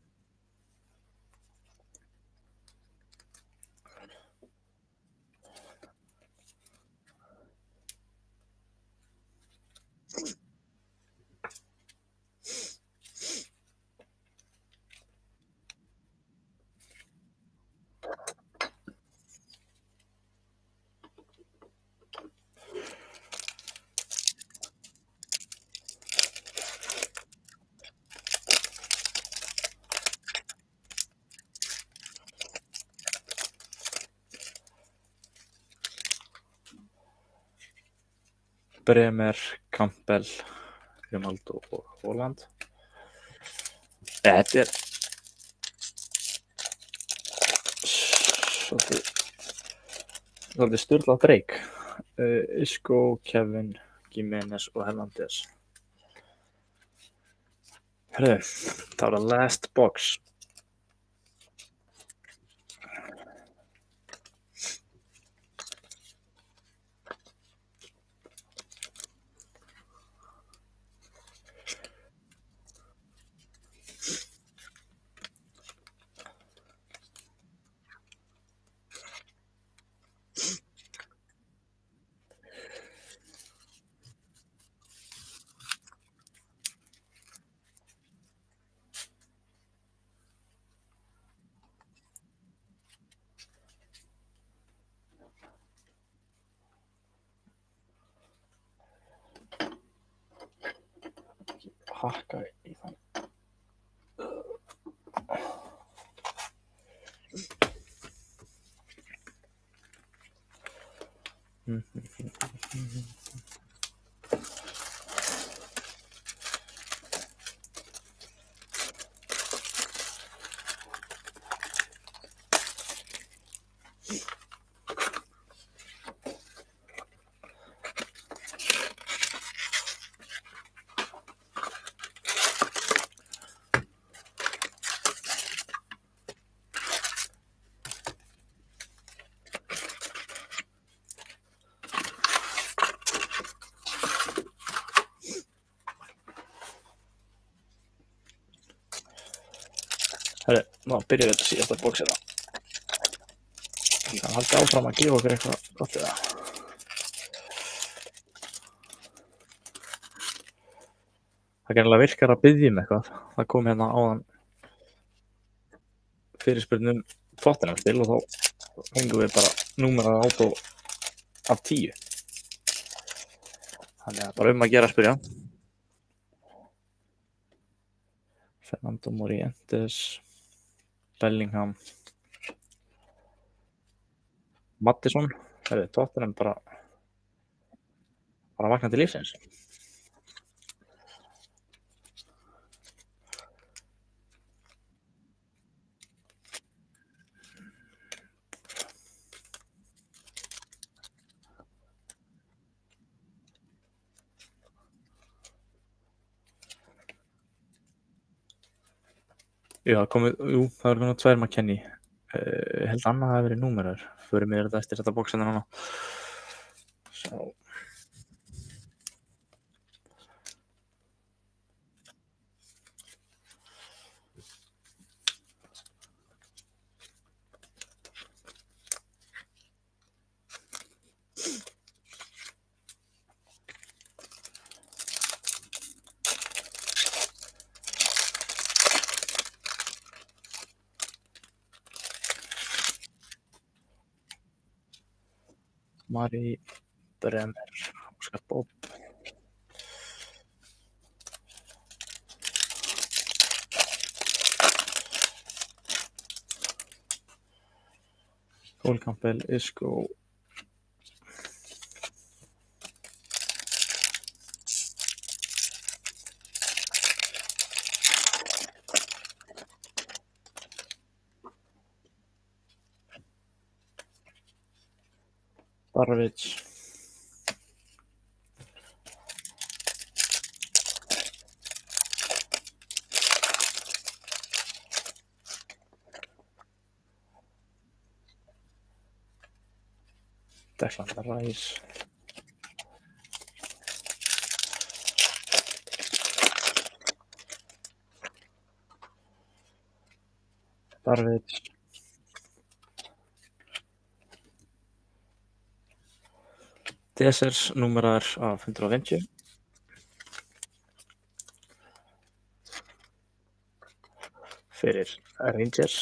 Bremer, Campbell, Grimaldo og Haaland. Þetta er svolítið sturlað dreik. Isco, Kevin, Jimenez og Hernandez. Herðu, það var the last box. Hakka í þann. Herri, byrjum við þetta síðasta bóksina. Hann haldi áfram að gefa okkur eitthvað gott í það. Það gerðilega virkar að biðja eitthvað. Það kom hérna áðan fyrirspurn Tottenham-spil og þá fengum við bara númerað átó af 10. Þannig að bara að gera að spyrja. Fernando Morientes, Bellingham, Mattisson. Tottenham bara vakna til lífsins. Já, það eru konar 2 McKennie. Held annað hafi verið númerar. Förum við þetta eftir þetta bóksina núna. Svo. Mari Bremer, Óskar Bob. Cole Campbell, Isco. Barvic. Declan Rice. Barvic. Desers númeraðar af 150. Fyrir Rangers.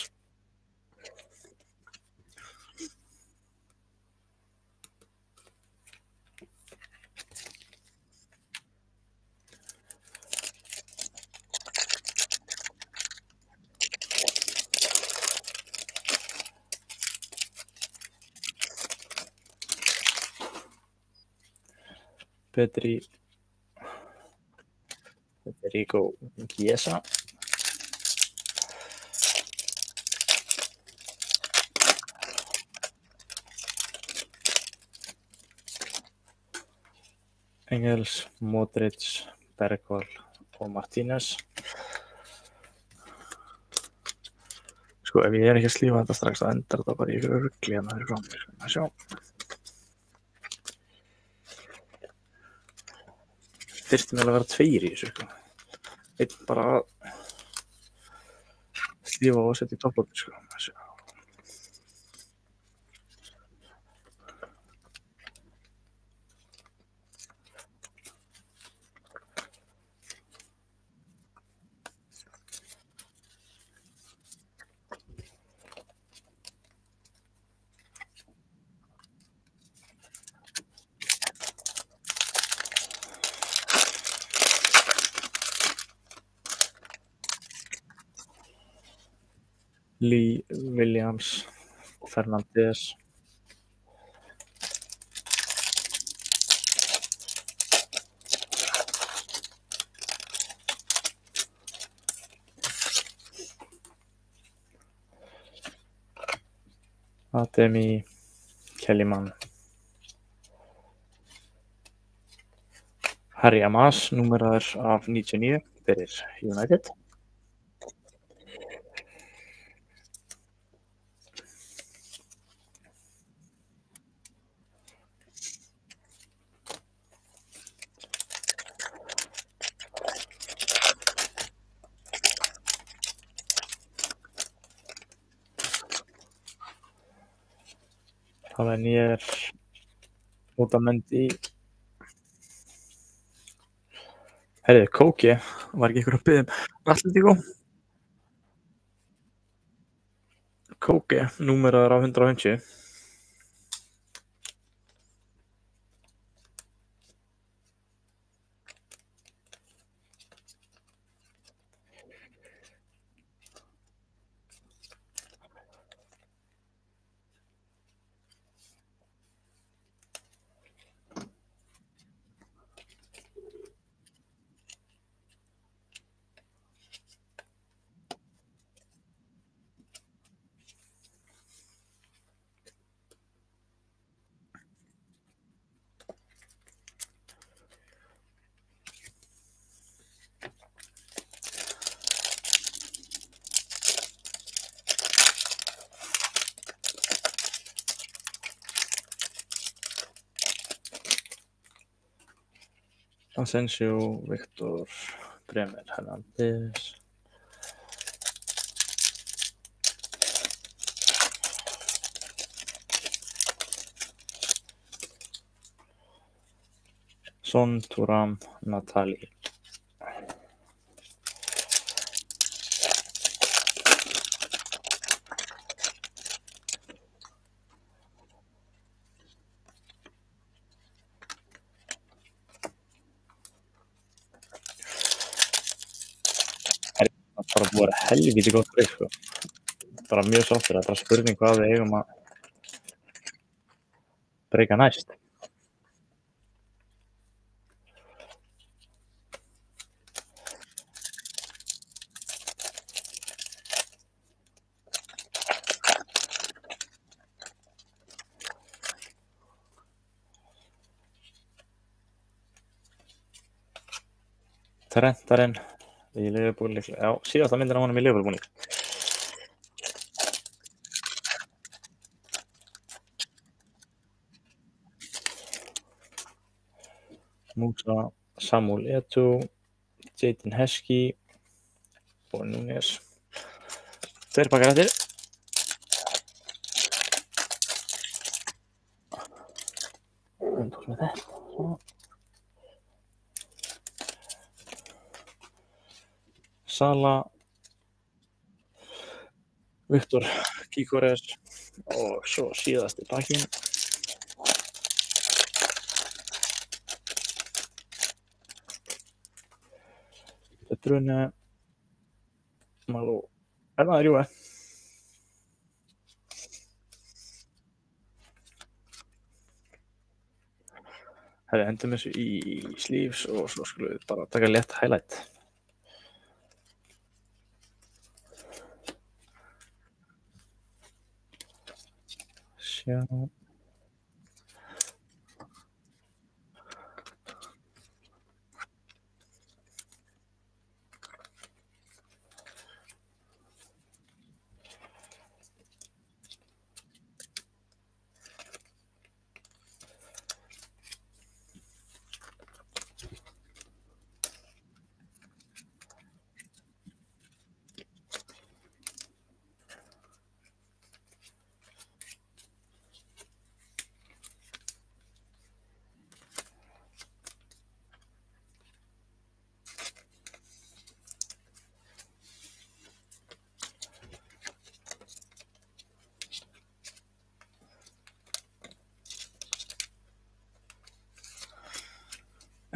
Federico Chiesa. Engels, Modric, Bergvall og Martínez. Sko, ef ég ekki að slífa þetta strax þá endar þetta bara í ykkur rugli hérna fyrir frá mér. Að sjá. Þyrfti meðal að vera 2 í þessu, sko. Einn bara að slífa og setja í topplóti, sko. Að sjá. Lee Williams, Fernandes. Ademi, Kellyman. Harry Amas, númeraður af 99 fyrir United. þannig að ég er út að myndi í Heyrðu, Kóki, var ekki ykkur að biðja Atletico? Kóki, númeraður á 150. Asensio, Victor, Bremer, Hernandez. Son, Thuram, Natali. Það bara búið að vera helvíti gott break, sko. Bara mjög sáttur, það er bara spurning hvað við eigum að breyka næst. Trentarinn í Liverpool líklega. Já, síðasta myndin á honum í Liverpool búning. Musa, Samuel Eto'o, Jaden Heskey og Núñez. Tveir pakkar eftir. Tók með þetta. Svona. Sala, Victor Gyökeres og svo síðasti pakkinn. De Bruyne, Malou. Er það Juve? Herri, endum þessu í sleeves og svo skulum við bara taka létt highlight. Sjá.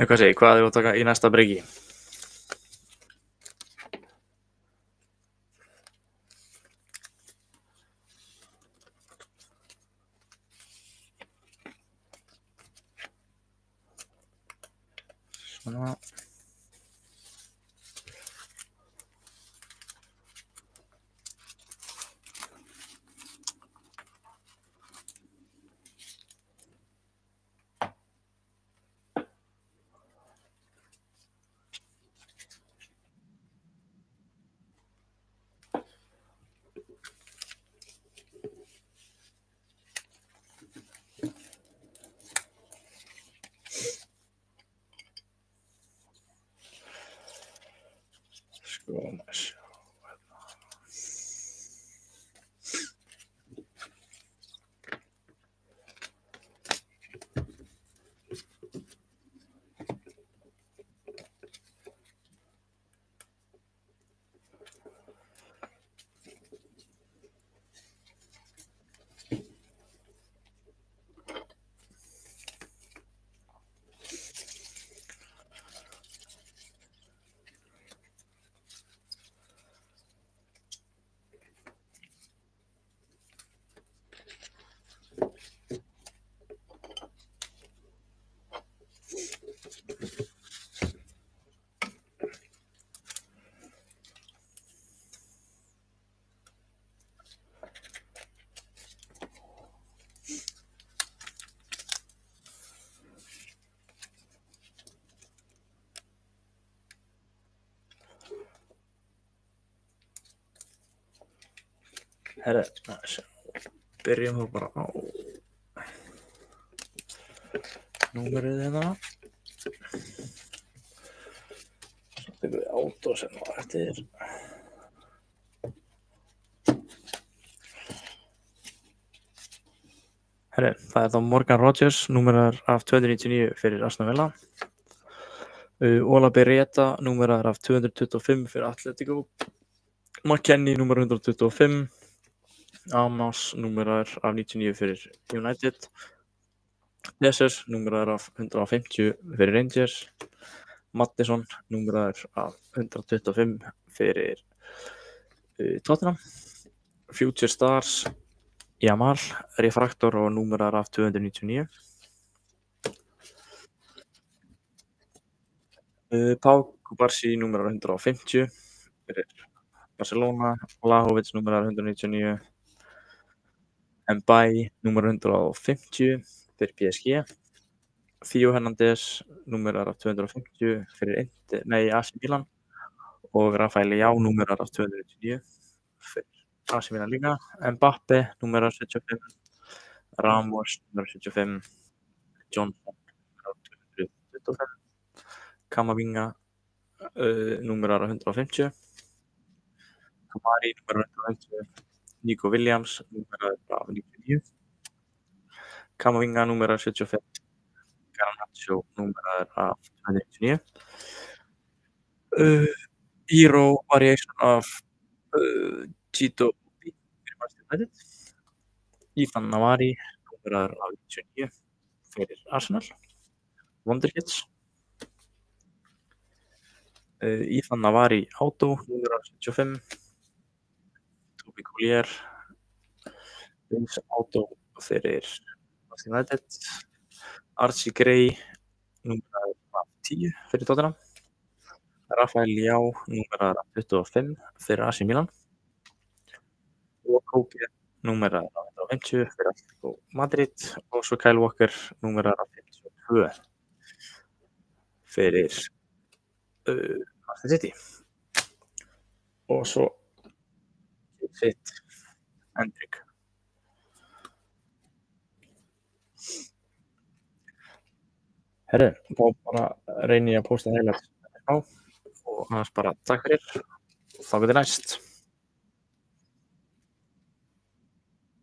Hvað segir, hvað er að taka í næsta breaki? Svona. Sko, maður sjá. Herre, byrjum þá bara á númerið hérna. Svo tekum við átó sem á eftir. Herre, það er þá Morgan Rogers, númerar af 299 fyrir Aston Villa. Ola Beretta, númerar af 225 fyrir Atletico. McKennie, númer 125. Amos, númerar af 99 fyrir United. Desers, númerar af 150 fyrir Rangers. Mattisson, númerar af 125 fyrir Tottenham. Future Stars, Jamal, refraktor og númerar af 299. Pau Kubarsi, númerar 150 fyrir Barcelona. Vlahovic, númerar 199. Mbaye, númer 150 fyrir PSG. Theo Hernandez, númerar af 250 fyrir AC Milan. Og Rafael Leao, númerar af 299 fyrir AC Milan líka. Mbappe, númerar 75. Ramos, númerar 75. Johnson, númerar 225. Kamavinga, númerar af 150. Kamari, númerar 150. Nico Williams, númerar af 99. Kamavinga, númerar 75. Garnacho, númerar af 299. Hero variation of Tito fyrir Manchester United. Ethan Navari, númerar af 99 fyrir Arsenal. Wonderkids. Ethan Navari Auto, númerar 75. Toby Collier, Auto fyrir Manchester United. Archie Gray, númerar af 10 fyrir Tottenham. Rafael Leao, númerar af 25 fyrir AC Milan. Og Koke, númerar af 150 fyrir Atletico Madrid. Og svo Kyle Walker, númerar af 52 fyrir Manchester City. Og svo Fit Hendrik. Herre, þá bara reyni ég að posta highlights á og annars bara takk fyrir og þá getur næst.